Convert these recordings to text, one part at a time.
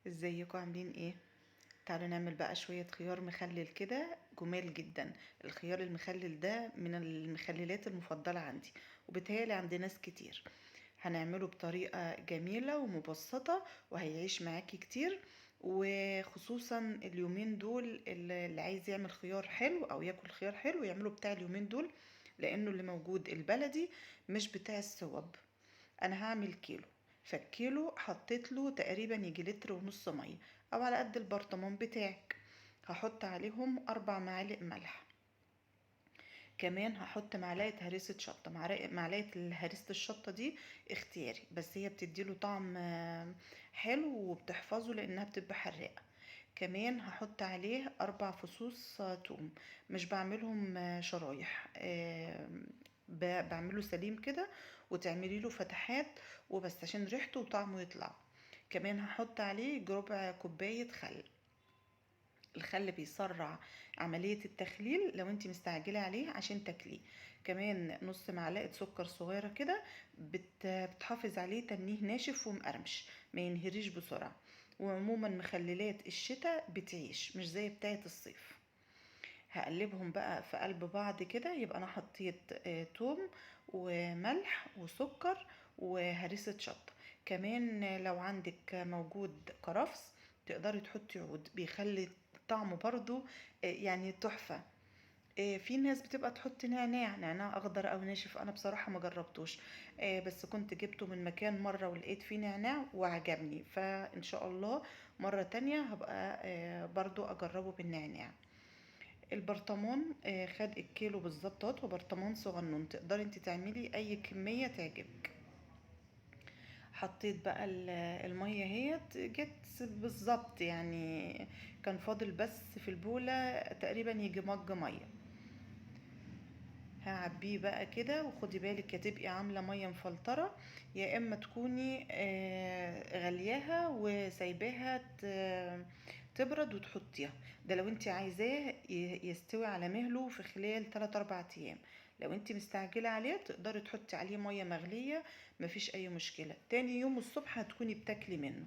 ازيكم عاملين ايه؟ تعالوا نعمل بقى شوية خيار مخلل كده جمال جدا. الخيار المخلل ده من المخللات المفضلة عندي، وبيتهيألي عند ناس كتير. هنعمله بطريقة جميلة ومبسطة وهيعيش معاكي كتير، وخصوصا اليومين دول اللي عايز يعمل خيار حلو او ياكل خيار حلو يعمله بتاع اليومين دول، لانه اللي موجود البلدي مش بتاع الصوب. انا هعمل كيلو، فالكيلو حطيت له تقريبا يجي لتر ونص ميه، او على قد البرطمان بتاعك. هحط عليهم 4 معالق ملح، كمان هحط معلقه هريسه شطه. معلقه هريسه الشطه دي اختياري، بس هي بتديله طعم حلو وبتحفظه لانها بتبقى حراقه. كمان هحط عليه 4 فصوص توم، مش بعملهم شرايح، بعمله سليم كده وتعملي له فتحات وبس عشان ريحته وطعمه يطلع. كمان هحط عليه ربع كوباية خل. الخل بيسرع عملية التخليل لو انت مستعجلة عليه عشان تاكليه. كمان نص معلقة سكر صغيرة كده، بتحافظ عليه تنيه ناشف ومقرمش، ما ينهريش بسرعة. وعموما مخللات الشتاء بتعيش، مش زي بتاعة الصيف. هقلبهم بقى في قلب بعض كده. يبقى انا حطيت توم وملح وسكر وهريسة شطة. كمان لو عندك موجود كرفس تقدري تحطي عود، بيخلي طعمه برضو يعني تحفة. في ناس بتبقى تحط نعناع اخضر او ناشف، انا بصراحة ما جربتوش، بس كنت جبته من مكان مرة ولقيت فيه نعناع وعجبني، فان شاء الله مرة تانية هبقى برضو اجربه بالنعناع. البرطمان خد الكيلو بالظبط اهوت، وبرطمان صغنون تقدري انت تعملي اي كمية تعجبك. حطيت بقى المية اهيت جت بالظبط، يعني كان فاضل بس في البولة تقريبا يجي مج مية. هعبيه بقى كده، وخدي بالك يا تبقي عامله ميه مفلتره، يا اما تكوني غلياها وسايباها تبرد وتحطيها. ده لو انت عايزاه يستوي على مهله في خلال 3 4 ايام. لو انت مستعجله عليه تقدري تحطي عليه ميه مغليه، مفيش اي مشكله، تاني يوم الصبح هتكوني بتاكلي منه.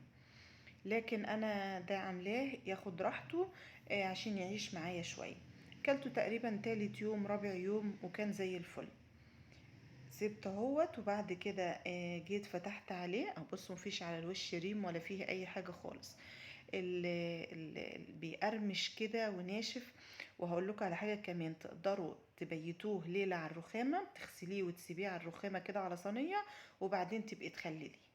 لكن انا ده عاملاه ياخد راحته عشان يعيش معايا شويه. كلته تقريبا تالت يوم رابع يوم وكان زي الفل. سبته اهوت، وبعد كده جيت فتحت عليه. بص، مفيش على الوش ريم ولا فيه اي حاجه خالص. بيقرمش كده وناشف. وهقول لكم على حاجه كمان، تقدروا تبيتوه ليله على الرخامه، تغسليه وتسيبيه على الرخامه كده على صينيه، وبعدين تبقي تخلليه.